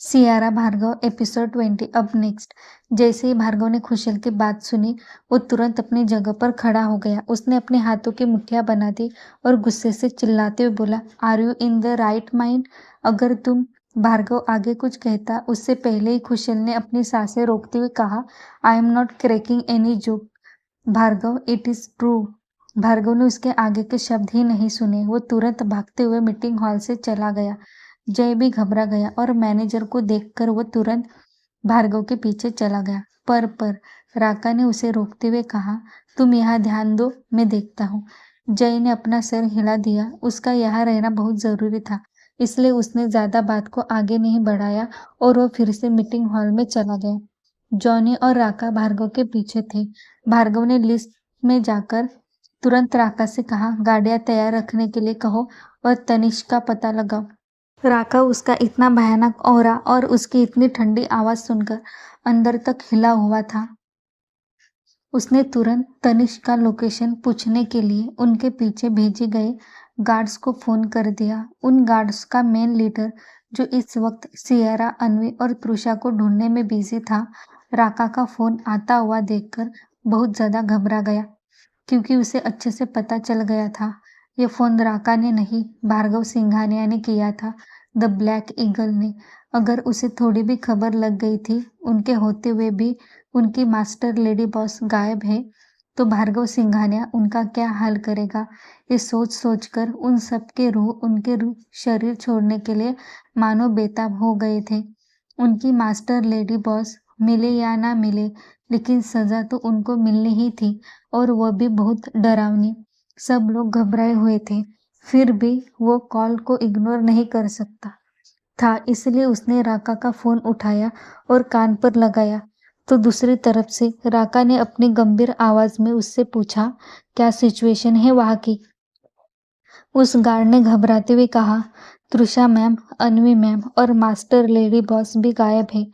Sierra Bhargava episode 20। अब next. जैसे ही भार्गव ने खुशल की बात सुनी, वो तुरंत अपनी जगह पर खड़ा हो गया। उसने अपने हाथों की मुट्ठियां बना दी और गुस्से से चिल्लाते हुए बोला, are you in the right mind? अगर तुम। भार्गव आगे कुछ कहता उससे पहले ही खुशल ने अपनी सांसें रोकते हुए कहा, I am not cracking any joke Bhargav, it is true. Bhargav ने उसके आगे के शब्द ही नहीं सुने। वो तुरंत भागते हुए मीटिंग हॉल से चला गया। जय भी घबरा गया और मैनेजर को देखकर वो तुरंत भार्गव के पीछे चला गया। पर राका ने उसे रोकते हुए कहा, तुम यहाँ ध्यान दो, मैं देखता हूँ। जय ने अपना सर हिला दिया। उसका यहाँ रहना बहुत जरूरी था, इसलिए उसने ज्यादा बात को आगे नहीं बढ़ाया और वो फिर से मीटिंग हॉल में चला गया। जॉनी और राका भार्गव के पीछे थे। भार्गव ने लिस्ट में जाकर तुरंत राका से कहा, गाड़ियां तैयार रखने के लिए कहो और तनिष्क का पता लगाओ। राका उसका इतना भयानक ऑरा और उसकी इतनी ठंडी आवाज सुनकर अंदर तक हिला हुआ था। उसने तुरंत तनिष्क का लोकेशन पूछने के लिए उनके पीछे भेजे गए गार्ड्स को फोन कर दिया। उन गार्ड्स का मेन लीडर, जो इस वक्त सियरा, अन्वी और तृषा को ढूंढने में बिजी था, राका का फोन आता हुआ देखकर बहुत ज्यादा घबरा गया, क्योंकि उसे अच्छे से पता चल गया था ये फोन राका ने नहीं, भार्गव सिंघानिया ने किया था, द ब्लैक ईगल ने। अगर उसे थोड़ी भी खबर लग गई थी उनके होते हुए भी उनकी मास्टर लेडी बॉस गायब है, तो भार्गव सिंघानिया उनका क्या हाल करेगा। ये सोच सोचकर उन सबके रूह उनके शरीर छोड़ने के लिए मानो बेताब हो गए थे। उनकी मास्टर लेडी बॉस मिले या ना मिले, लेकिन सजा तो उनको मिलनी ही थी, और वह भी बहुत डरावनी। सब लोग घबराए हुए थे, फिर भी वो कॉल को इग्नोर नहीं कर सकता था, इसलिए उसने राका का फोन उठाया और कान पर लगाया। तो दूसरी तरफ से राका ने अपनी गंभीर आवाज में उससे पूछा, क्या सिचुएशन है वहां की? उस गार्ड ने घबराते हुए कहा, तृषा मैम, अन्वी मैम और मास्टर लेडी बॉस भी गायब है।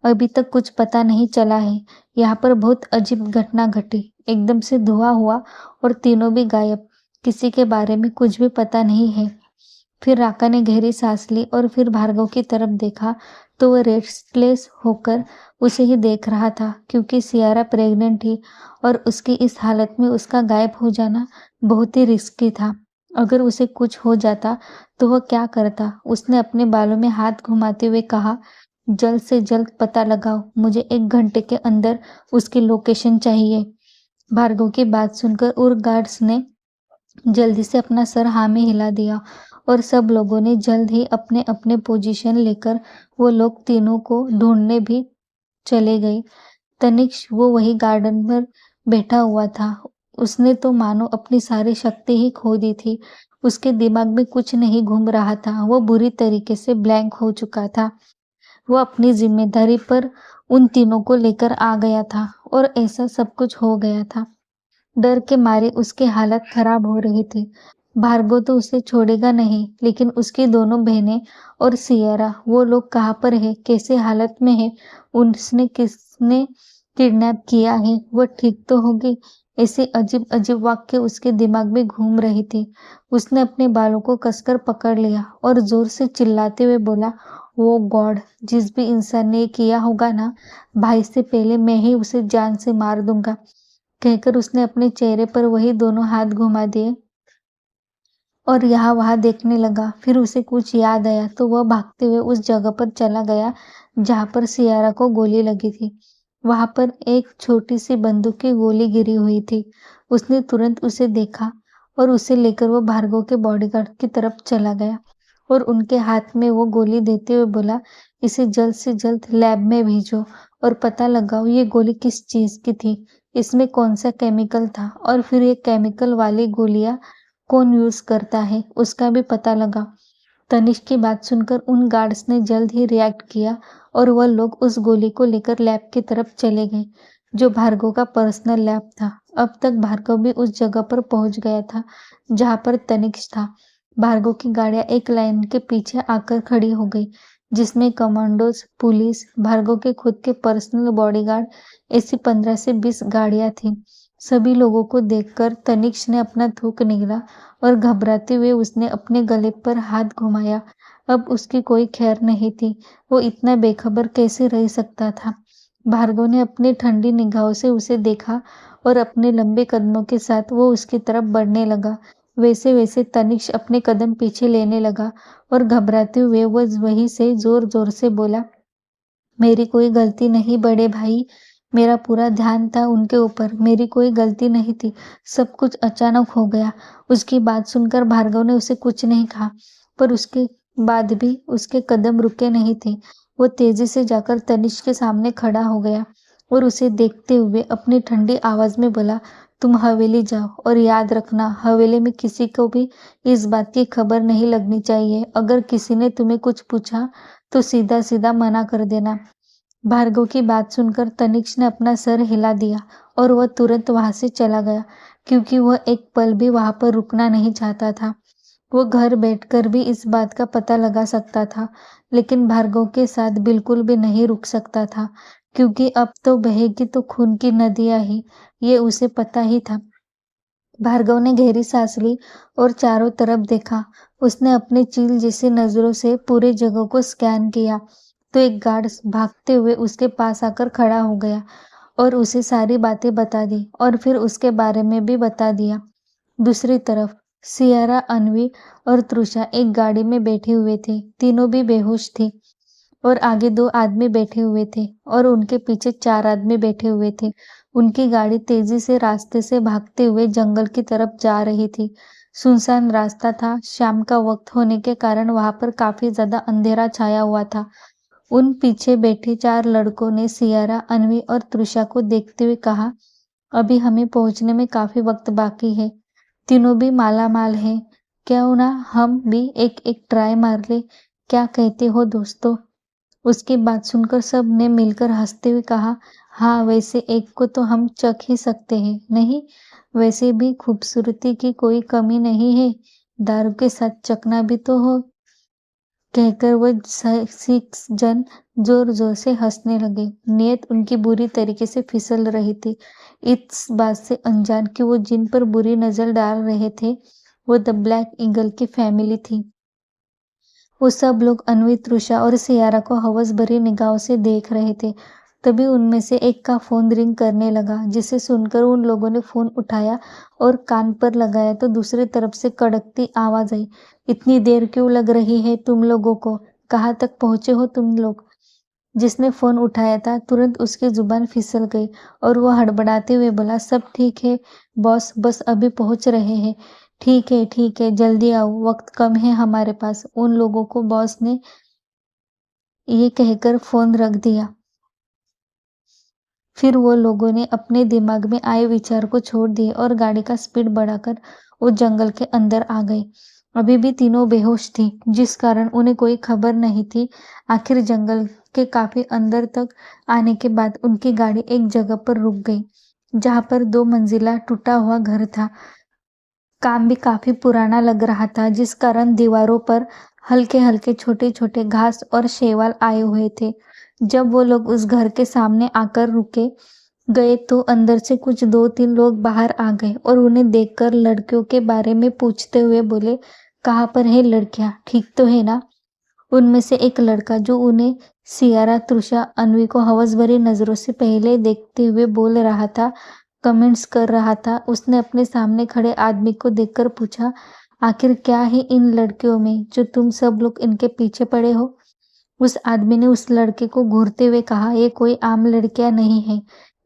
अभी तक कुछ पता नहीं चला है। यहाँ पर बहुत अजीब घटना घटी, एकदम से धुआं हुआ और तीनों भी गायब। किसी के बारे में कुछ भी पता नहीं है। फिर राका ने गहरी सांस ली और फिर भार्गव की तरफ देखा, तो वह रेस्टलेस होकर उसे ही देख रहा था, क्योंकि सियारा प्रेग्नेंट थी और उसकी इस हालत में उसका गायब हो जाना बहुत ही रिस्की था। अगर उसे कुछ हो जाता तो वह क्या करता? उसने अपने बालों में हाथ घुमाते हुए कहा, जल्द से जल्द पता लगाओ, मुझे 1 घंटे के अंदर उसकी लोकेशन चाहिए। भार्गव की बात सुनकर उर गार्ड्स ने जल्दी से अपना सर हाँ में हिला दिया और सब लोगों ने जल्द ही अपने अपने पोजीशन लेकर वो लोग तीनों को ढूंढने भी चले गए। तनिष्क वो वही गार्डन पर बैठा हुआ था। उसने तो मानो अपनी सारी शक्ति ही खो दी थी। उसके दिमाग में कुछ नहीं घूम रहा था। वो बुरी तरीके से ब्लैंक हो चुका था। वो अपनी जिम्मेदारी पर उन तीनों को लेकर आ गया था और ऐसा सब कुछ हो गया था। डर के मारे उसकी हालत खराब हो रही थी। भार्गव तो उसे छोड़ेगा नहीं, लेकिन उसकी दोनों बहनें और सियरा, वो लोग कहाँ पर है, कैसे हालत में है, उसने किसने किडनैप किया है, वो ठीक तो होगी? ऐसे अजीब अजीब वाक्य उसके दिमाग में घूम रही थी। उसने अपने बालों को कसकर पकड़ लिया और जोर से चिल्लाते हुए बोला, ओ गॉड, जिस भी इंसान ने ये किया होगा ना, भाई से पहले मैं ही उसे जान से मार दूंगा। कहकर उसने अपने चेहरे पर वही दोनों हाथ घुमा दिए और यहाँ वहां देखने लगा। फिर उसे कुछ याद आया तो वह भागते हुए उस जगह पर चला गया जहां पर सियारा को गोली लगी थी। वहां पर एक छोटी सी बंदूक की गोली गिरी हुई थी। उसने तुरंत उसे देखा और उसे लेकर वो भार्गव के बॉडीगार्ड की तरफ चला गया और उनके हाथ में वो गोली देते हुए बोला, इसे जल्द से जल्द लैब में भेजो और पता लगाओ ये गोली किस चीज की थी, इसमें कौन सा केमिकल था, और फिर ये केमिकल वाली गोलियां कौन यूज करता है उसका भी पता लगा। तनिष्क की बात सुनकर उन गार्ड्स ने जल्द ही रिएक्ट किया और वह लोग उस गोली को लेकर लैब की तरफ चले गए, जो भार्गव का पर्सनल लैब था। अब तक भार्गव भी उस जगह पर पहुंच गया था जहां पर तनिष्क था। भार्गव की गाड़ियां एक लाइन के पीछे आकर खड़ी हो गई, जिसमें कमांडोज, पुलिस, भार्गव के खुद के पर्सनल बॉडीगार्ड, ऐसी 15 से 20 गाड़ियां थी। सभी लोगों को देखकर तनिष्क ने अपना थूक निगला और घबराते हुए उसने अपने गले पर हाथ घुमाया। अब उसकी कोई खैर नहीं थी। वो इतना बेखबर कैसे रह सकता था? भार्गव ने अपनी ठंडी निगाहों से उसे देखा और अपने लंबे कदमों के साथ वो उसकी तरफ बढ़ने लगा। वैसे वैसे तनिष्क अपने कदम पीछे लेने लगा और घबराते हुए वो वहीं से जोर जोर से बोला, मेरी कोई गलती नहीं बड़े भाई, मेरा पूरा ध्यान था उनके ऊपर, मेरी कोई गलती नहीं थी, सब कुछ अचानक हो गया। उसकी बात सुनकर भार्गव ने उसे कुछ नहीं कहा, पर उसके बाद भी उसके कदम रुके नहीं थे। वो तेजी से जाकर तनिष्क के सामने खड़ा हो गया और उसे देखते हुए अपनी ठंडी आवाज में बोला, तुम हवेली जाओ और याद रखना, हवेली में किसी को भी इस बात की खबर नहीं लगनी चाहिए। अगर किसी ने तुम्हें कुछ पूछा तो सीधा सीधा मना कर देना। भार्गव की बात सुनकर तनिष्क ने अपना सर हिला दिया और वह तुरंत वहां से चला गया, क्योंकि वह एक पल भी वहां पर रुकना नहीं चाहता था। वो घर बैठकर भी इस बात का पता लगा सकता था, लेकिन भार्गव के साथ बिल्कुल भी नहीं रुक सकता था, क्योंकि अब तो बहेगी तो खून की नदियां ही, ये उसे पता ही था। भार्गव ने गहरी सांस ली और चारों तरफ देखा। उसने अपने चील जैसी नजरों से पूरी जगह को स्कैन किया, तो एक गार्ड भागते हुए उसके पास आकर खड़ा हो गया और उसे सारी बातें बता दी और फिर उसके बारे में भी बता दिया। दूसरी तरफ सियारा, अन्वी और तृषा एक गाड़ी में बैठे हुए थे। तीनों भी बेहोश थी और आगे 2 आदमी बैठे हुए थे और उनके पीछे 4 आदमी बैठे हुए थे। उनकी गाड़ी तेजी से रास्ते से भागते हुए जंगल की तरफ जा रही थी। सुनसान रास्ता था। शाम का वक्त होने के कारण वहां पर काफी ज्यादा अंधेरा छाया हुआ था। उन पीछे बैठे 4 लड़कों ने सियारा, अन्वी और तृषा को देखते हुए कहा, अभी हमें पहुंचने में काफी वक्त बाकी है। तीनों भी माला माल हैं। क्यों ना हम भी एक एक ट्राई मार ले? क्या कहते हो दोस्तों? उसकी बात सुनकर सब ने मिलकर हंसते हुए कहा, हाँ, वैसे एक को तो हम चख ही सकते हैं, नहीं? वैसे भी खूबसूरती की कोई कमी नहीं है, दारू के साथ चखना भी तो हो। कहकर वो 6 जन जोर जोर से हंसने लगे। नियत उनकी बुरी तरीके से फिसल रही थी, इस बात से अनजान कि वो जिन पर बुरी नजर डाल रहे थे वो द ब्लैक ईगल की फैमिली थी। वो सब लोग अन्वी, तृषा और सियारा को हवस भरी निगाहों से देख रहे थे। तभी उनमें से एक का फोन रिंग करने लगा, जिसे सुनकर उन लोगों ने फोन उठाया और कान पर लगाया तो दूसरी तरफ से कड़कती आवाज आई, इतनी देर क्यों लग रही है तुम लोगों को? कहाँ तक पहुंचे हो तुम लोग? जिसने फोन उठाया था तुरंत उसकी जुबान फिसल गई और वो हड़बड़ाते हुए बोला, सब ठीक है बॉस, बस अभी पहुंच रहे हैं। ठीक है, जल्दी आओ, वक्त कम है हमारे पास। उन लोगों को बॉस ने ये कहकर फोन रख दिया। फिर वो लोगों ने अपने दिमाग में आए विचार को छोड़ दिए और गाड़ी का स्पीड बढ़ाकर वो जंगल के अंदर आ गए। अभी भी तीनों बेहोश थी, जिस कारण उन्हें कोई खबर नहीं थी। आखिर जंगल के काफी अंदर तक आने के बाद उनकी गाड़ी एक जगह पर रुक गई, जहां पर 2 मंजिला टूटा हुआ घर था। काम भी काफी पुराना लग रहा था, जिस कारण दीवारों पर हल्के हल्के छोटे छोटे घास और शैवाल आए हुए थे। जब वो लोग उस घर के सामने आकर रुके गए तो अंदर से कुछ 2-3 लोग बाहर आ गए और उन्हें देखकर लड़कियों के बारे में पूछते हुए बोले, कहाँ पर है लड़कियां, ठीक तो है ना? उनमें से एक लड़का, जो उन्हें सियारा, तृषा, अन्वी को हवस भरी नजरों से पहले देखते हुए बोल रहा था, कमेंट्स कर रहा था, उसने अपने सामने खड़े आदमी को देखकर पूछा, आखिर क्या है इन लड़कियों में जो तुम सब लोग इनके पीछे पड़े हो? उस आदमी ने उस लड़के को घूरते हुए कहा, ये कोई आम लड़कियां नहीं है,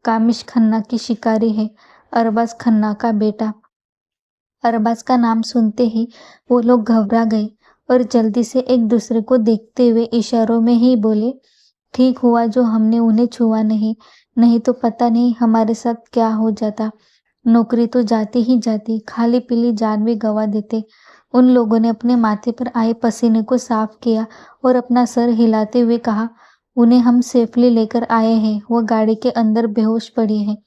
कामिश खन्ना की शिकारी है, अरबाज खन्ना का बेटा। अरबाज का नाम सुनते ही वो लोग घबरा गए और जल्दी से एक दूसरे को देखते हुए इशारों में ही बोले, ठीक हुआ जो हमने उन्हें छुआ नहीं, नहीं तो पता नहीं हमारे साथ क्या हो जाता। नौकरी तो जाती ही जाती, खाली पीली जान भी गंवा देते। उन लोगों ने अपने माथे पर आए पसीने को साफ किया और अपना सर हिलाते हुए कहा, उन्हें हम सेफली लेकर आए हैं, वो गाड़ी के अंदर बेहोश पड़ी है,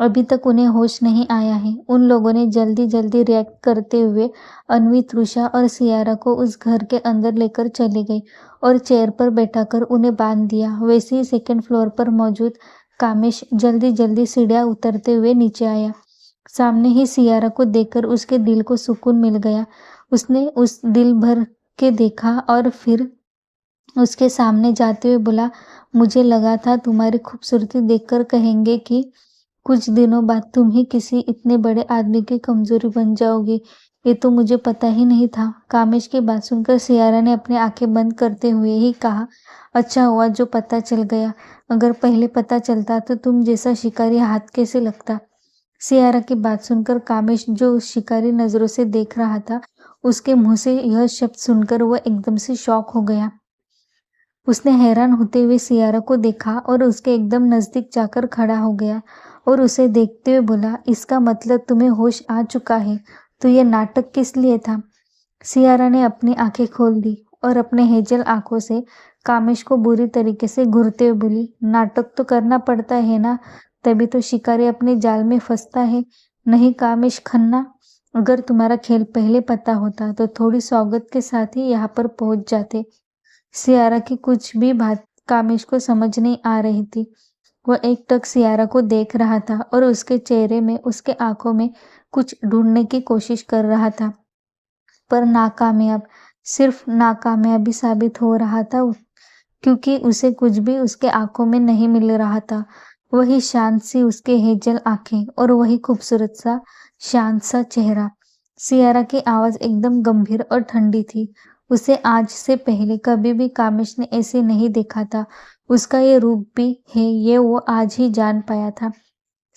अभी तक उन्हें होश नहीं आया है। उन लोगों ने जल्दी जल्दी रिएक्ट करते हुए अन्वी, तृषा और सियारा को उस घर के अंदर लेकर चले गई और चेयर पर बैठाकर उन्हें बांध दिया। वैसे ही सेकंड फ्लोर पर मौजूद कामेश जल्दी जल्दी सीढ़ियां उतरते हुए नीचे आया। सामने ही सियारा को देखकर उसके दिल को सुकून मिल गया। उसने उस दिल भर के देखा और फिर उसके सामने जाते हुए बोला, मुझे लगा था तुम्हारी खूबसूरती देखकर कहेंगे कि कुछ दिनों बाद तुम ही किसी इतने बड़े आदमी की कमजोरी बन जाओगी। ये तो मुझे पता ही नहीं था। कामेश की बात सुनकर सियारा ने अपनी आंखें बंद करते हुए ही कहा, अच्छा हुआ जो पता चल गया। अगर पहले पता चलता तो तुम जैसा शिकारी हाथ कैसे लगता। सियारा की बात सुनकर कामेश, जो उस शिकारी नजरों से देख रहा था, उसके मुंह से यह शब्द सुनकर वह एकदम से शॉक हो गया। उसने हैरान होते हुए सियारा को देखा और उसके एकदम नजदीक जाकर खड़ा हो गया और उसे देखते हुए बोला, इसका मतलब तुम्हें होश आ चुका है। तो यह नाटक किस लिए था। सियारा ने अपनी आंखें खोल दी और अपने हेजल आंखों से कामेश को बुरी तरीके से घूरते हुए बोली, नाटक तो करना पड़ता है ना, तभी तो शिकारी अपने जाल में फंसता है। नहीं कामेश खन्ना, अगर तुम्हारा खेल पहले पता होता तो थोड़ी सौगत के साथ ही यहाँ पर पहुंच जाते। सियारा की कुछ भी बात कामेश को समझ नहीं आ रही थी। वह एकटक सियारा को देख रहा था और उसके चेहरे में, उसके आंखों में कुछ ढूंढने की कोशिश कर रहा था, पर नाकामयाब, सिर्फ नाकामयाबी साबित हो रहा था, क्योंकि उसे कुछ भी उसके आंखों में नहीं मिल रहा था। वही शांत सी उसके हेजल आंखें और वही खूबसूरत सा शांत सा चेहरा। सियारा की आवाज एकदम गंभीर और ठंडी थी। उसे आज से पहले कभी भी कामेश ने ऐसे नहीं देखा था। उसका ये रूप भी है, ये वो आज ही जान पाया था।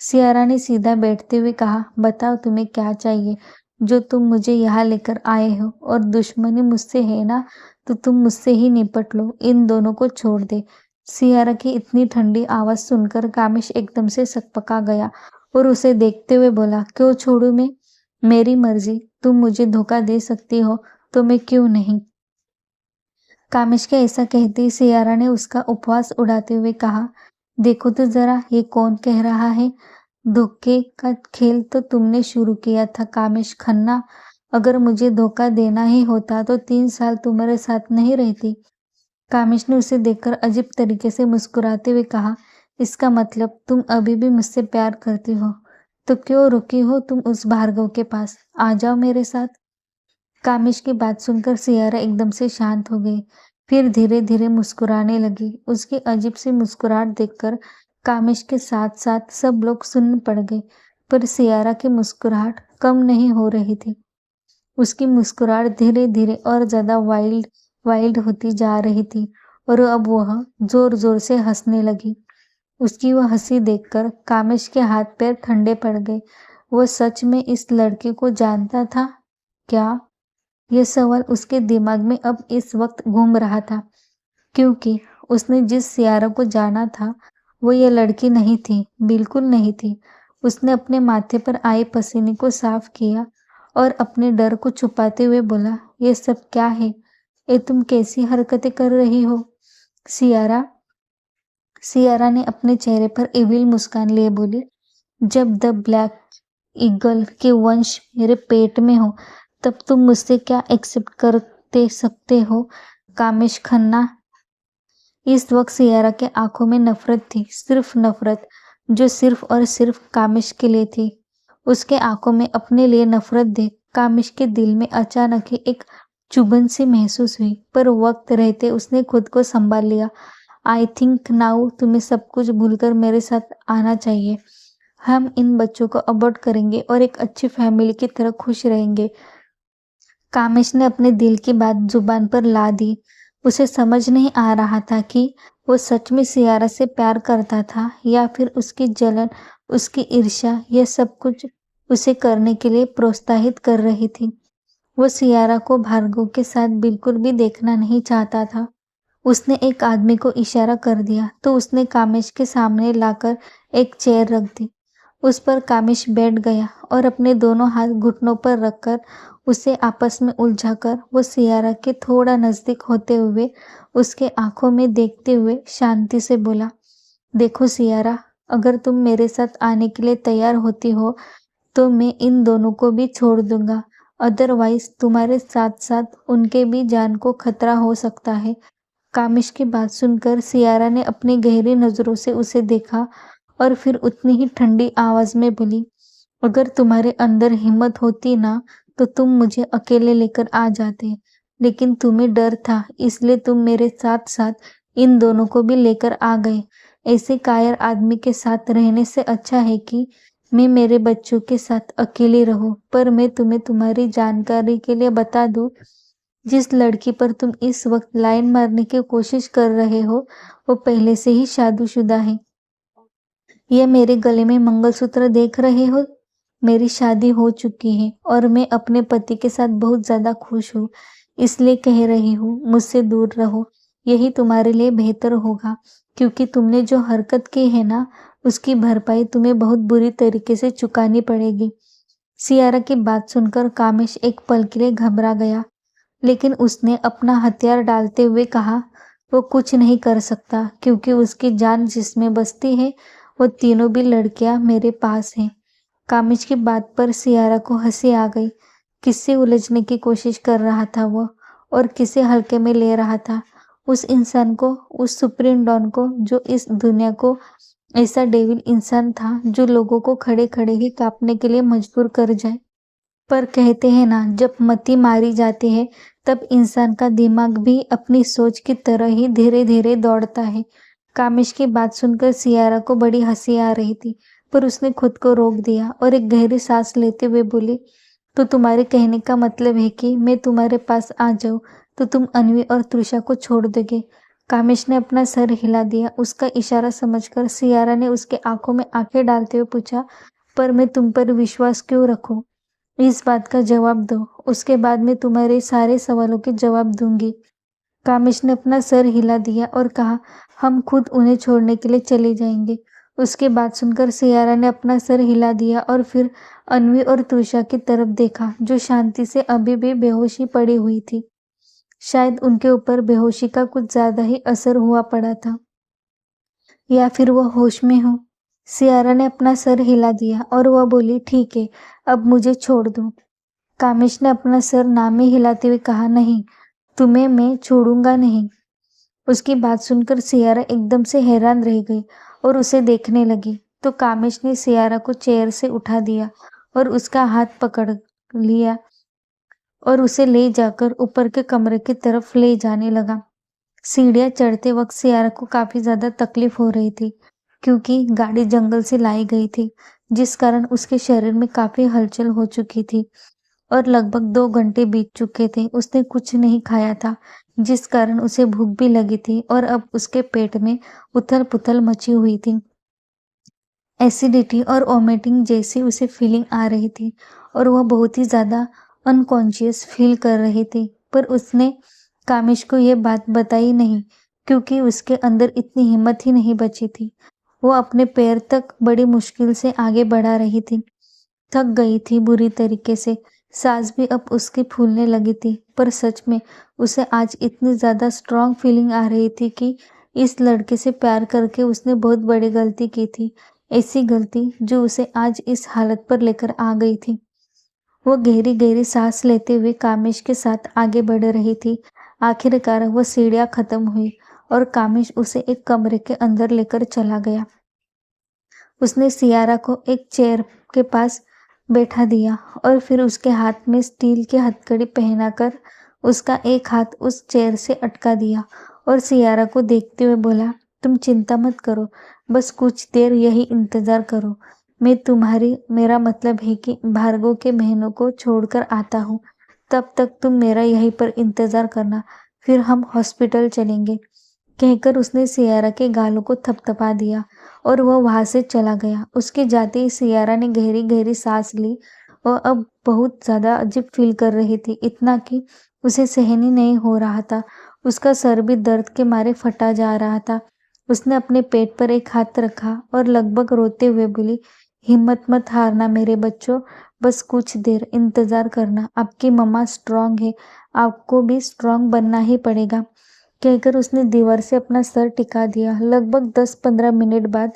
सियारा ने सीधा बैठते हुए कहा, बताओ तुम्हें क्या चाहिए जो तुम मुझे यहाँ लेकर आए हो, और दुश्मनी मुझसे है ना, तो तुम मुझसे ही निपट लो, इन दोनों को छोड़ दे। सियारा की इतनी ठंडी आवाज सुनकर कामेश एकदम से सकपका गया और उसे देखते हुए बोला, क्यों छोड़ू मैं, मेरी मर्जी। तुम मुझे धोखा दे सकती हो तो मैं क्यों नहीं। कामेश के ऐसा कहते ही सियारा ने उसका उपवास उड़ाते हुए कहा, देखो तो जरा ये कौन कह रहा है। धोखे का खेल तो तुमने शुरू किया था कामेश खन्ना। अगर मुझे धोखा देना ही होता तो 3 साल तुम्हारे साथ नहीं रहती। कामेश ने उसे देखकर अजीब तरीके से मुस्कुराते हुए कहा, इसका मतलब तुम अभी भी मुझसे प्यार करती हो। तो क्यों रुकी हो तुम उस भार्गव के पास, आ जाओ मेरे साथ। कामेश की बात सुनकर सियारा एकदम से शांत हो गई, फिर धीरे धीरे मुस्कुराने लगी। उसकी अजीब सी मुस्कुराहट देखकर कामेश के साथ साथ सब लोग सुन्न पड़ गए, पर सियारा की मुस्कुराहट कम नहीं हो रही थी। उसकी मुस्कुराहट धीरे धीरे और ज्यादा वाइल्ड वाइल्ड होती जा रही थी और अब वह जोर जोर से हंसने लगी। उसकी वह हंसी देखकर कामेश के हाथ पैर ठंडे पड़ गए। वह सच में इस लड़के को जानता था क्या? यह सवाल उसके दिमाग में अब इस वक्त घूम रहा था, क्योंकि उसने जिस सियारा को जाना था वो ये लड़की नहीं थी, बिल्कुल नहीं थी। उसने अपने माथे पर आए पसीने को साफ किया और अपने डर को छुपाते हुए बोला, ये सब क्या है? ये तुम कैसी हरकतें कर रही हो? सियारा सियारा ने अपने चेहरे पर एविल मुस्कान लिए बोली, जब द ब्लैक ईगल के वंश मेरे पेट में हो तब तुम मुझसे क्या एक्सेप्ट करते सकते हो कामेश खन्ना। इस वक्त सियारा के आंखों में नफरत थी, सिर्फ नफरत, जो सिर्फ और सिर्फ कामेश के लिए थी। उसके आंखों में अपने लिए नफरत देख कामेश के दिल में अचानक ही एक चुभन सी महसूस हुई, पर वक्त रहते उसने खुद को संभाल लिया। आई थिंक नाउ तुम्हें सब कुछ भूलकर मेरे साथ आना चाहिए। हम इन बच्चों को अबॉर्ट करेंगे और एक अच्छी फैमिली की तरह खुश रहेंगे। कामेश ने अपने दिल की बात जुबान पर ला दी। उसे समझ नहीं आ रहा था कि वो सच में सियारा से प्यार करता था या फिर उसकी जलन, उसकी ईर्ष्या, यह सब कुछ उसे करने के लिए प्रोत्साहित कर रही थी। वो सियारा को भार्गव के साथ बिल्कुल भी देखना नहीं चाहता था। उसने एक आदमी को इशारा कर दिया तो उसने कामेश के सामने लाकर एक चेयर रख दी। उस पर कामेश बैठ गया और अपने दोनों हाथ घुटनों पर रखकर उसे आपस में उलझाकर वो सियारा के थोड़ा नजदीक होते हुए उसके आंखों में देखते हुए शांति से बोला, देखो सियारा, अगर तुम मेरे साथ आने के लिए तैयार होती हो तो मैं इन दोनों को भी छोड़ दूंगा, अदरवाइज तुम्हारे साथ साथ उनके भी जान को खतरा हो सकता है। कामेश की बात सुनकर सियारा ने अपनी गहरी नजरों से उसे देखा और फिर उतनी ही ठंडी आवाज में बोली, अगर तुम्हारे अंदर हिम्मत होती ना तो तुम मुझे अकेले लेकर आ जाते, लेकिन तुम्हें डर था, इसलिए तुम मेरे साथ साथ इन दोनों को भी लेकर आ गए। ऐसे कायर आदमी के साथ रहने से अच्छा है कि मैं मेरे बच्चों के साथ अकेली रहूं। पर मैं तुम्हें तुम्हारी जानकारी के लिए बता दूं, जिस लड़की पर तुम इस वक्त लाइन मारने की कोशिश कर रहे हो, वो पहले से ही शादीशुदा है। ये मेरे गले में मंगलसूत्र देख रहे हो? मेरी शादी हो चुकी है और मैं अपने पति के साथ बहुत ज्यादा खुश हूँ। इसलिए कह रही हूँ, मुझसे दूर रहो। यही तुम्हारे लिए बेहतर होगा, क्योंकि तुमने जो हरकत की है ना, उसकी भरपाई तुम्हें बहुत बुरी तरीके से चुकानी पड़ेगी। सियारा की बात सुनकर कामेश एक पल के लिए घबरा गया, लेकिन उसने अपना हथियार डालते हुए कहा, वो कुछ नहीं कर सकता, क्योंकि उसकी जान जिसमें बसती है, वो तीनों भी लड़कियां मेरे पास हैं। कामिज की बात पर सियारा को हंसी आ गई। किससे उलझने की कोशिश कर रहा था वो, और किसे हल्के में ले रहा था? उस इंसान को, उस सुप्रीम डॉन को, जो इस दुनिया को ऐसा डेविल इंसान था जो लोगों को खड़े खड़े ही कांपने के लिए मजबूर कर जाए। पर कहते हैं ना, जब मती मारी जाती है तब इंसान का दिमाग भी अपनी सोच की तरह ही धीरे धीरे दौड़ता है। कामिश की बात सुनकर सियारा को बड़ी हंसी आ रही थी, पर उसने खुद को रोक दिया और एक गहरी सांस लेते हुए बोली, तो तुम्हारे कहने का मतलब है कि मैं तुम्हारे पास आ जाऊं तो तुम अन्वी और तृषा को छोड़ दोगे? कामिश ने अपना सर हिला दिया। उसका इशारा समझकर सियारा ने उसके आंखों में आंखें डालते हुए पूछा, पर मैं तुम पर विश्वास क्यों रखूं? इस बात का जवाब दो, उसके बाद मैं तुम्हारे सारे सवालों के जवाब दूंगी। कामिश ने अपना सर हिला दिया और कहा, हम खुद उन्हें छोड़ने के लिए चले जाएंगे। उसके बात सुनकर सियारा ने अपना सर हिला दिया और फिर अन्वी और तृषा की तरफ देखा, जो शांति से अभी भी बेहोशी पड़ी हुई थी। शायद उनके ऊपर बेहोशी का कुछ ज्यादा ही असर हुआ पड़ा था, या फिर वह होश में हो। सियारा ने अपना सर हिला दिया और वह बोली, ठीक है, अब मुझे छोड़ दो। कामिश ने अपना सर नामे हिलाते हुए कहा, नहीं, तुम्हें मैं छोड़ूंगा नहीं। उसकी बात सुनकर सियारा एकदम से हैरान रह गई और उसे देखने लगी। तो कामिश ने सियारा को चेयर से उठा दिया और उसका हाथ पकड़ लिया और उसे ले जाकर ऊपर के कमरे की तरफ ले जाने लगा। सीढ़ियां चढ़ते वक्त सियारा को काफी ज्यादा तकलीफ हो रही थी, क्योंकि गाड़ी जंगल से लाई गई थी, जिस कारण उसके शरीर में काफी हलचल हो चुकी थी और लगभग 2 घंटे बीत चुके थे। उसने कुछ नहीं खाया था, जिस कारण उसे भूख भी लगी थी और अब उसके पेट में उथल पुथल मची हुई थी। एसिडिटी और वोमिटिंग जैसी उसे फीलिंग आ रही थी और वह बहुत ही ज्यादा अनकॉन्शियस फील कर रही थी। पर उसने कामिश को यह बात बताई नहीं, क्योंकि उसके अंदर इतनी हिम्मत ही नहीं बची थी। वो अपने पैर तक बड़ी मुश्किल से आगे बढ़ा रही थी। थक गई थी बुरी तरीके से, सांस भी अब उसकी फूलने लगी थी। पर सच में उसे आज इतनी ज्यादा स्ट्रांग फीलिंग आ रही थी कि इस लड़के से प्यार करके उसने बहुत बड़ी गलती की थी, ऐसी गलती जो उसे आज इस हालत पर लेकर आ गई थी। वो गहरी गहरी सांस लेते हुए कामिश के साथ आगे बढ़ रही थी। आखिरकार वो सीढ़ियां खत्म हुई और कामिश उसे एक कमरे के अंदर लेकर चला गया। उसने सियारा को एक चेयर के पास बैठा दिया और फिर उसके हाथ में स्टील की हथकड़ी पहनाकर उसका एक हाथ उस चेयर से अटका दिया और सियारा को देखते हुए बोला, तुम चिंता मत करो, बस कुछ देर यही इंतजार करो। मेरा मतलब है कि भार्गव के बहनों को छोड़कर आता हूँ। तब तक तुम मेरा यहीं पर इंतजार करना, फिर हम हॉस्पिटल चलेंगे। कहकर उसने सियारा के गालों को थपथपा दिया और वह वहां से चला गया। उसके जाते ही सियारा ने गहरी गहरी सांस ली। वह अब बहुत ज्यादा अजीब फील कर रही थी, इतना कि उसे सहन ही नहीं हो रहा था। उसका सर भी दर्द के मारे फटा जा रहा था। उसने अपने पेट पर एक हाथ रखा और लगभग रोते हुए बोली, हिम्मत मत हारना मेरे बच्चों, बस कुछ देर इंतजार करना। आपकी मम्मा स्ट्रांग है, आपको भी स्ट्रांग बनना ही पड़ेगा। कहकर उसने दीवार से अपना सर टिका दिया। लगभग 10-15 मिनट बाद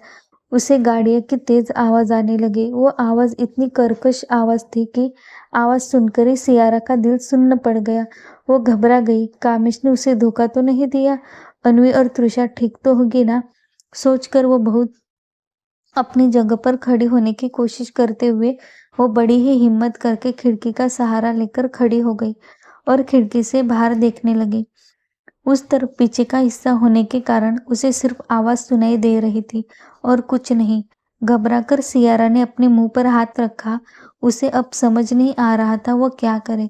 उसे गाड़ियों की तेज आवाज आने लगी। वो आवाज इतनी कर्कश आवाज थी कि आवाज सुनकर ही सियारा का दिल सुन्न पड़ गया। वो घबरा गई, कामिश ने उसे धोखा तो नहीं दिया? अन्वी और तृषा ठीक तो होगी ना? सोचकर वो बहुत अपनी जगह पर खड़ी होने की कोशिश करते हुए वो बड़ी ही हिम्मत करके खिड़की का सहारा लेकर खड़ी हो गई और खिड़की से बाहर देखने लगे। उस तरफ पीछे का हिस्सा होने के कारण उसे सिर्फ आवाज सुनाई दे रही थी और कुछ नहीं। घबराकर सियारा ने अपने मुंह पर हाथ रखा। उसे अब समझ नहीं आ रहा था वो क्या करे।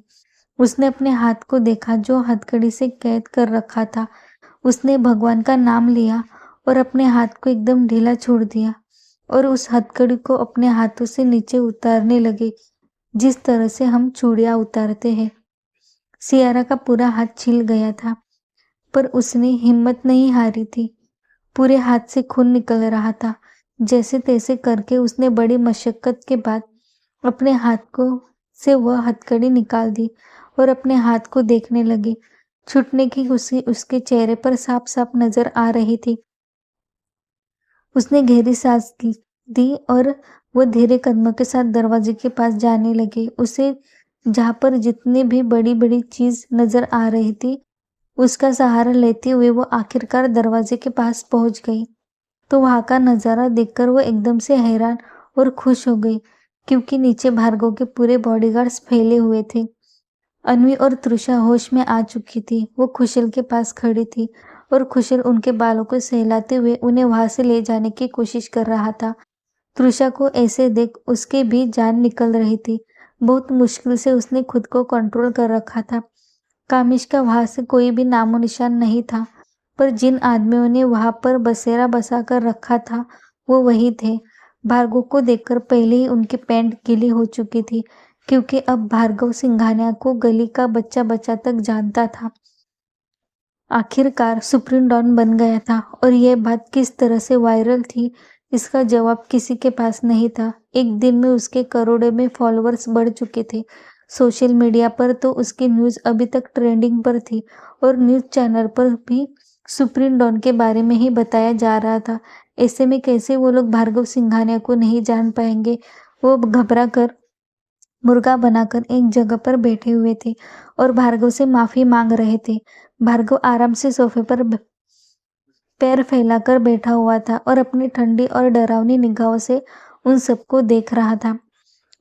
उसने अपने हाथ को देखा जो हथकड़ी से कैद कर रखा था। उसने भगवान का नाम लिया और अपने हाथ को एकदम ढीला छोड़ दिया और उस हथकड़ी को अपने हाथों से नीचे उतारने लगे, जिस तरह से हम चूड़ियां उतारते हैं। सियारा का पूरा हाथ छिल गया था, पर उसने हिम्मत नहीं हारी थी। पूरे हाथ से खून निकल रहा था। जैसे तैसे करके उसने बड़ी मशक्कत के बाद अपने हाथ को से वह हथकड़ी निकाल दी और अपने हाथ को देखने लगी। छूटने की खुशी उसके चेहरे पर साफ साफ नजर आ रही थी। उसने गहरी सांस दी और वो धीरे कदमों के साथ दरवाजे के पास जाने लगी। उसे जहाँ पर जितनी भी बड़ी बड़ी चीज नजर आ रही थी, उसका सहारा लेते हुए वो आखिरकार दरवाजे के पास पहुंच गई। तो वहां का नजारा देखकर वो एकदम से हैरान और खुश हो गई, क्योंकि नीचे भार्गव के पूरे बॉडीगार्ड्स फैले हुए थे। अन्वी और तृषा होश में आ चुकी थी। वो खुशल के पास खड़ी थी और खुशल उनके बालों को सहलाते हुए उन्हें वहां से ले जाने की कोशिश कर रहा था। तृषा को ऐसे देख उसकी भी जान निकल रही थी। बहुत मुश्किल से उसने खुद को कंट्रोल कर रखा था। कामिश का वहां से कोई भी नामो निशान नहीं था, पर जिन आदमियों ने वहां पर बसेरा बसा कर रखा था वो वही थे। भार्गव को देखकर पहले ही उनकी पैंट गीली हो चुकी थी, क्योंकि अब भार्गव सिंघानिया को गली का बच्चा बच्चा तक जानता था। आखिरकार सुप्रीम डॉन बन गया था और यह बात किस तरह से वायरल थी, इसका जवाब किसी के पास नहीं था। एक दिन में उसके करोड़ों में फॉलोअर्स बढ़ चुके थे। सोशल मीडिया पर तो उसकी न्यूज़ अभी तक ट्रेंडिंग पर थी और न्यूज़ चैनल पर भी सुप्रीम डॉन के बारे में ही बताया जा रहा था। ऐसे में कैसे वो लोग भार्गव सिंघानिया को नहीं जान पाएंगे। वो घबरा कर मुर्गा बनाकर एक जगह पर बैठे हुए थे और भार्गव से माफी मांग रहे थे। भार्गव आराम से सोफे पर पैर फैलाकर बैठा हुआ था और अपनी ठंडी और डरावनी निगाहों से उन सबको देख रहा था।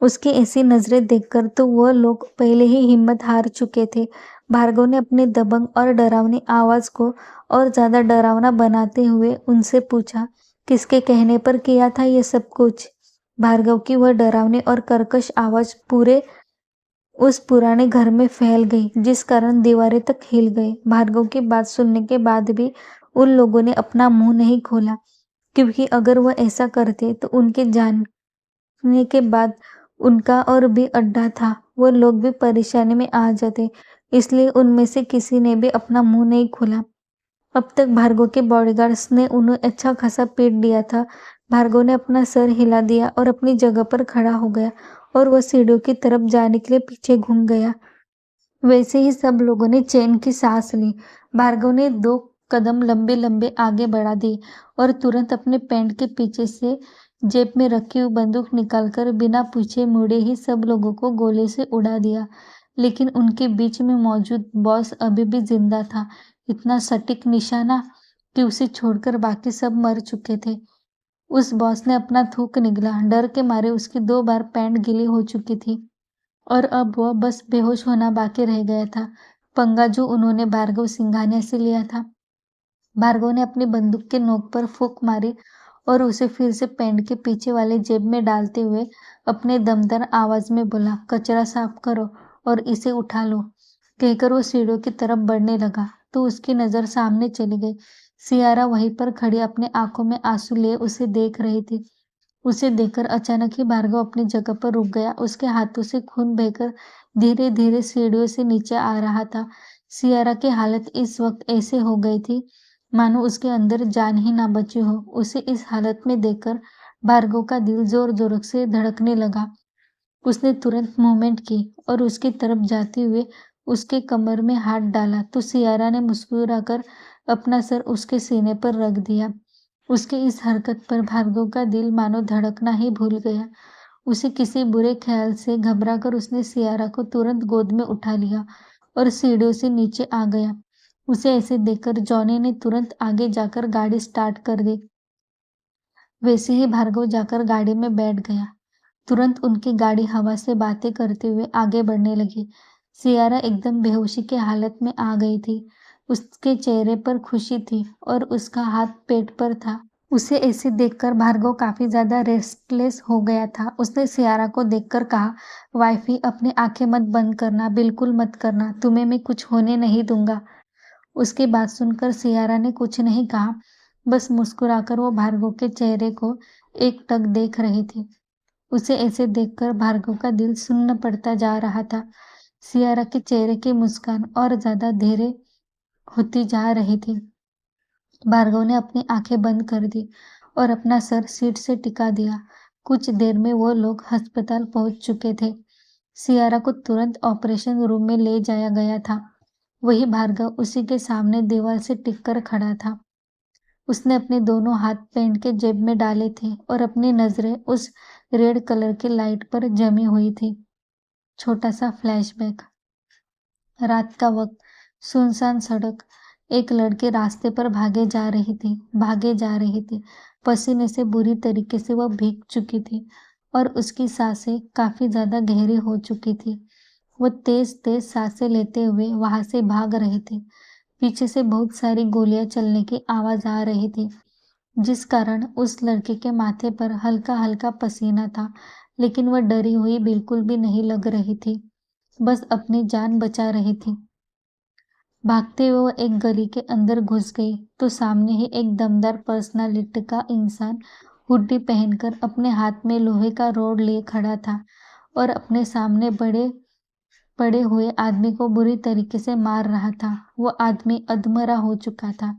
उसकी ऐसी नजरें देखकर तो वह लोग पहले ही हिम्मत हार चुके थे। भार्गव ने अपनी दबंग और डरावनी आवाज को और ज्यादा डरावना बनाते हुए उनसे पूछा, किसके कहने पर किया था ये सब कुछ? भार्गव की वह डरावनी और कर्कश आवाज पूरे उस पुराने घर में फैल गई, जिस कारण दीवारें तक हिल गई। भार्गव की बात सुनने के बाद भी उन लोगों ने अपना मुंह नहीं खोला, क्योंकि अगर वह ऐसा करते तो उनके जानने के बाद उनका और भी अड्डा था, वो लोग भी परेशानी में आ जाते। इसलिए उनमें से किसी ने भी अपना मुंह नहीं खोला। अब तक भार्गव के बॉडीगार्ड्स ने उन्हें अच्छा खासा पीट दिया था। भार्गव ने अपना सर हिला दिया और अपनी जगह पर खड़ा हो गया और वह सीढ़ियों की तरफ जाने के लिए पीछे घूम गया। वैसे ही सब लोगों ने चैन की सांस ली। भार्गव ने 2 कदम लंबे लंबे आगे बढ़ा दिए और तुरंत अपने पैंट के पीछे से जेब में रखी हुई बंदूक निकालकर बिना पूछे मुड़े ही सब लोगों को गोले से उड़ा दिया। लेकिन उनके बीच में मौजूद बॉस अभी भी जिंदा था। इतना सटीक निशाना कि उसे छोड़कर बाकी सब मर चुके थे। उस बॉस ने अपना थूक निगला। डर के मारे उसकी 2 बार पैंट गीली हो चुकी थी और अब वह बस बेहोश होना बाकी रह गया था। पंगा जो उन्होंने भार्गव सिंघानिया से लिया था। भार्गव ने अपनी बंदूक के नोक पर फूंक मारी और उसे फिर से पैंट के पीछे वाले जेब में डालते हुए अपने दमदार आवाज में बोला, कचरा साफ करो और इसे उठा लो। कहकर वो सीढ़ियों की तरफ बढ़ने लगा तो उसकी नजर सामने चली गई। सियारा वहीं पर खड़ी अपने आंखों में आंसू लिए उसे देख रही थी। उसे देखकर अचानक ही भार्गव अपनी जगह पर रुक गया। उसके हाथों से खून बहकर धीरे धीरे सीढ़ियों से नीचे आ रहा था। सियारा की हालत इस वक्त ऐसे हो गई थी मानो उसके अंदर जान ही ना बची हो। उसे इस हालत में देखकर भार्गव का दिल जोर जोर से धड़कने लगा। उसने तुरंत मूवमेंट की और उसकी तरफ जाते हुए उसके कमर में हाथ डाला तो सियारा ने मुस्कुराकर अपना सर उसके सीने पर रख दिया। उसके इस हरकत पर भार्गव का दिल मानो धड़कना ही भूल गया। उसे किसी बुरे ख्याल से घबराकर उसने सियारा को तुरंत गोद में उठा लिया और सीढ़ियों से नीचे आ गया। उसे ऐसे देखकर जॉनी ने तुरंत आगे जाकर गाड़ी स्टार्ट कर दी। वैसे ही भार्गव जाकर गाड़ी में बैठ गया। तुरंत उनकी गाड़ी हवा से बातें करते हुए आगे बढ़ने लगी। सियारा एकदम बेहोशी की हालत में आ गई थी। उसके चेहरे पर खुशी थी और उसका हाथ पेट पर था। उसे ऐसे देखकर भार्गव काफी ज्यादा रेस्टलेस हो गया था। उसने सियारा को देखकर कहा, वाइफी, अपनी आंखें मत बंद करना, बिल्कुल मत करना, तुम्हें मैं कुछ होने नहीं दूंगा। उसकी बात सुनकर सियारा ने कुछ नहीं कहा, बस मुस्कुराकर वो भार्गव के चेहरे को एकटक देख रही थी। उसे ऐसे देखकर भार्गव का दिल सुन्न पड़ता जा रहा था। सियारा के चेहरे की मुस्कान और ज्यादा धीरे होती जा रही थी। भार्गव ने अपनी आंखें बंद कर दी और अपना सर सीट से टिका दिया। कुछ देर में वो लोग अस्पताल पहुंच चुके थे। सियारा को तुरंत ऑपरेशन रूम में ले जाया गया था। वही भार्गव उसी के सामने दीवार से टिककर खड़ा था। उसने अपने दोनों हाथ पैंट के जेब में डाले थे और अपनी नजरें उस रेड कलर की लाइट पर जमी हुई थी। छोटा सा फ्लैशबैक। रात का वक्त, सुनसान सड़क। एक लड़की रास्ते पर भागे जा रही थी। पसीने से बुरी तरीके से वह भीग चुकी थी और उसकी सांसें काफी ज्यादा गहरी हो चुकी थी। वह तेज तेज सांसें लेते हुए वहां से भाग रही थी। पीछे से बहुत सारी गोलियां चलने की आवाज आ रही थी, जिस कारण उस लड़की के माथे पर हल्का हल्का पसीना था, लेकिन वह डरी हुई बिल्कुल भी नहीं लग रही थी, बस अपनी जान बचा रही थी। भागते हुए वह एक गली के अंदर घुस गई तो सामने ही एक दमदार पर्सनालिटी का इंसान हुड्डी पहनकर अपने हाथ में लोहे का रोड लिए खड़ा था और अपने सामने बड़े पड़े हुए आदमी को बुरी तरीके से मार रहा था। वो आदमी अधमरा हो चुका था,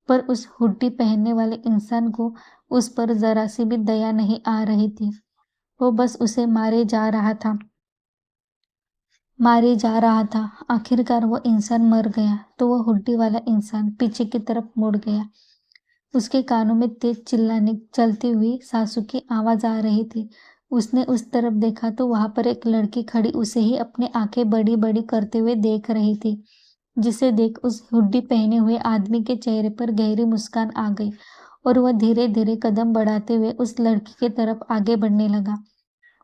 पर उस हुड्डी पहनने वाले इंसान को उस पर जरा सी भी दया नहीं आ रही थी। वो बस उसे मारे जा रहा था। आखिरकार वो इंसान मर गया तो वो हुड्डी वाला इंसान पीछे की तरफ मुड़ गया। उसके कानों में तेज चिल्लाने चलती हुई सासू की आवाज आ रही थी। उसने उस तरफ देखा तो वहां पर एक लड़की खड़ी उसे ही अपनी आंखें बड़ी बड़ी करते हुए देख रही थी, जिसे देख उस हुड्डी पहने हुए आदमी के चेहरे पर गहरी मुस्कान आ गई और वह धीरे धीरे कदम बढ़ाते हुए उस लड़की की तरफ आगे बढ़ने लगा।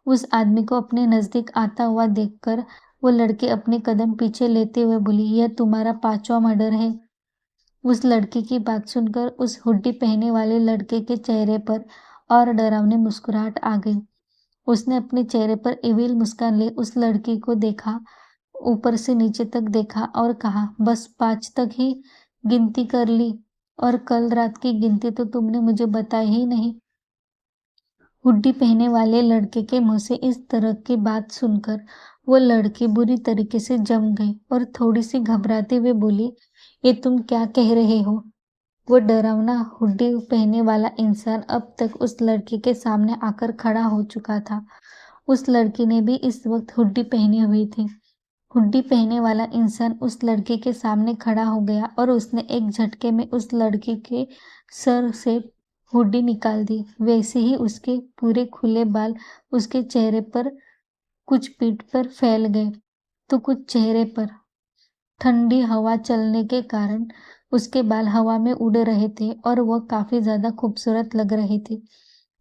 उस आदमी को अपने नजदीक आता हुआ देखकर वो लड़की अपने कदम पीछे लेते हुए बोली, यह तुम्हारा 5वां मर्डर है। उस लड़की की बात सुनकर उस हुड्डी पहने वाले लड़के के चेहरे पर और डरावनी मुस्कुराहट आ गई। उसने अपने चेहरे पर इविल मुस्कान ले उस लड़की को देखा, ऊपर से नीचे तक देखा और कहा, बस 5 तक ही गिनती कर ली और कल रात की गिनती तो तुमने मुझे बताई ही नहीं। हुड्डी पहने वाले लड़के के मुंह से इस तरह की बात सुनकर वो लड़की बुरी तरीके से जम गई और थोड़ी सी घबराते हुए बोली, ये तुम क्या कह रहे हो? वो डरावना हुड्डी पहने वाला इंसान अब तक उस लड़की के सामने आकर खड़ा हो चुका था। उस लड़की ने भी इस वक्त हुड्डी पहनी हुई थी। हुड्डी पहने वाला इंसान उस लड़की के सामने खड़ा हो गया और उसने एक झटके में उस लड़की के सर से हुड्डी निकाल दी। वैसे ही उसके पूरे खुले बाल उसके चेहरे पर, कुछ पीठ पर फैल गए तो कुछ चेहरे पर। ठंडी हवा चलने के कारण उसके बाल हवा में उड़ रहे थे और वह काफी ज्यादा खूबसूरत लग रही थी।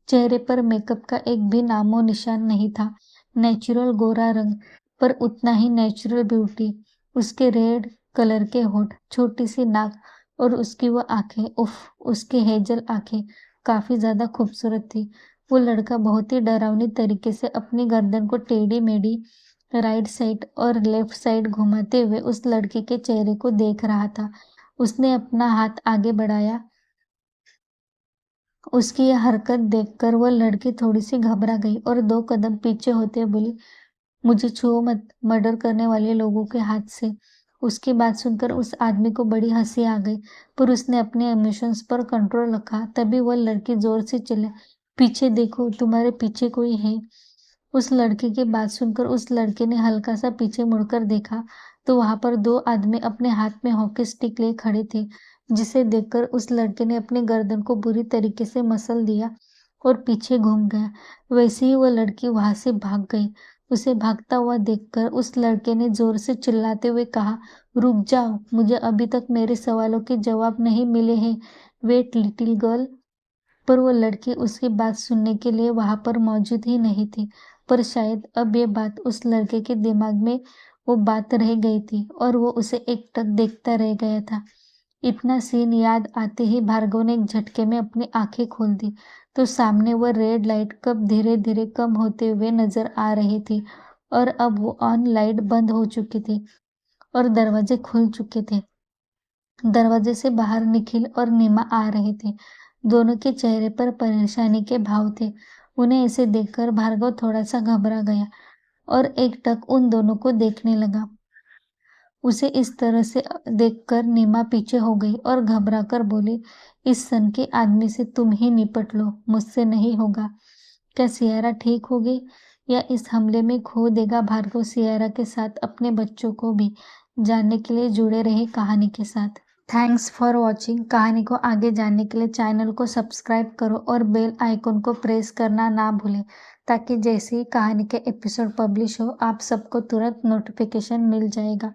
चेहरे पर मेकअप का एक भी नामो निशान नहीं था। नेचुरल गोरा रंग, पर उतना ही नेचुरल ब्यूटी। उसके रेड कलर के होठ, छोटी सी नाक और उसकी वो आंखें, उफ, उसकी हेजल आंखें काफी ज्यादा खूबसूरत थी। वो लड़का बहुत ही डरावनी तरीके से अपनी गर्दन को टेढ़ी मेढ़ी राइट साइड और लेफ्ट साइड घुमाते हुए उस लड़की के चेहरे को देख रहा था। उसने अपना हाथ आगे बढ़ाया। उसकी यह हरकत देखकर वह लड़की थोड़ी सी घबरा गई और 2 कदम पीछे होते बोली, मुझे छुओ मत, मर्डर करने वाले लोगों के हाथ से। उसकी बात सुनकर उस आदमी को बड़ी हंसी आ गई, पर उसने अपने इमोशंस पर कंट्रोल रखा। तभी वह लड़की जोर से चिल्लाई, पीछे देखो, तुम्हारे पीछे कोई है। उस लड़की की बात सुनकर उस लड़के ने हल्का सा पीछे मुड़कर देखा तो वहां पर 2 आदमी अपने हाथ में हॉकी स्टिक लिए खड़े थे, जिसे देखकर उस लड़के ने अपनी गर्दन को बुरी तरीके से मसल दिया और पीछे घूम गया। वैसे ही वह लड़की वहां से भाग गई। उसे भागता हुआ देखकर उस लड़के ने जोर से चिल्लाते हुए कहा, रुक जाओ, मुझे अभी तक मेरे सवालों के जवाब नहीं मिले हैं। Wait little girl. पर वो लड़की उसकी बात सुनने के लिए वहां पर मौजूद ही नहीं थी। पर शायद अब ये बात उस लड़के के दिमाग में वो बात रह गई थी और वो उसे एकटक देखता रह गया था। इतना सीन याद आते ही भार्गव ने एक झटके में अपनी आंखें खोल दी, तो सामने वो रेड लाइट कब धीरे धीरे कम होते हुए नजर आ रही थी और अब वो ऑन लाइट बंद हो चुकी थी और दरवाजे खुल चुके थे। दरवाजे से बाहर निखिल और नीमा आ रहे थे। दोनों के चेहरे पर परेशानी के भाव थे। उन्हें ऐसे देखकर भार्गव थोड़ा सा घबरा गया और एकटक उन दोनों को देखने लगा। उसे इस तरह से देखकर नीमा पीछे हो गई और घबरा कर बोली, इस सन के आदमी से तुम ही निपट लो, मुझसे नहीं होगा। क्या सियारा ठीक होगी या इस हमले में खो देगा भार्गव सियारा के साथ अपने बच्चों को भी? जानने के लिए जुड़े रहे कहानी के साथ। Thanks for watching. कहानी को आगे जानने के लिए चैनल को सब्सक्राइब करो और बेल आइकन को प्रेस करना ना भूलें, ताकि जैसे ही कहानी के एपिसोड पब्लिश हो आप सबको तुरंत नोटिफिकेशन मिल जाएगा।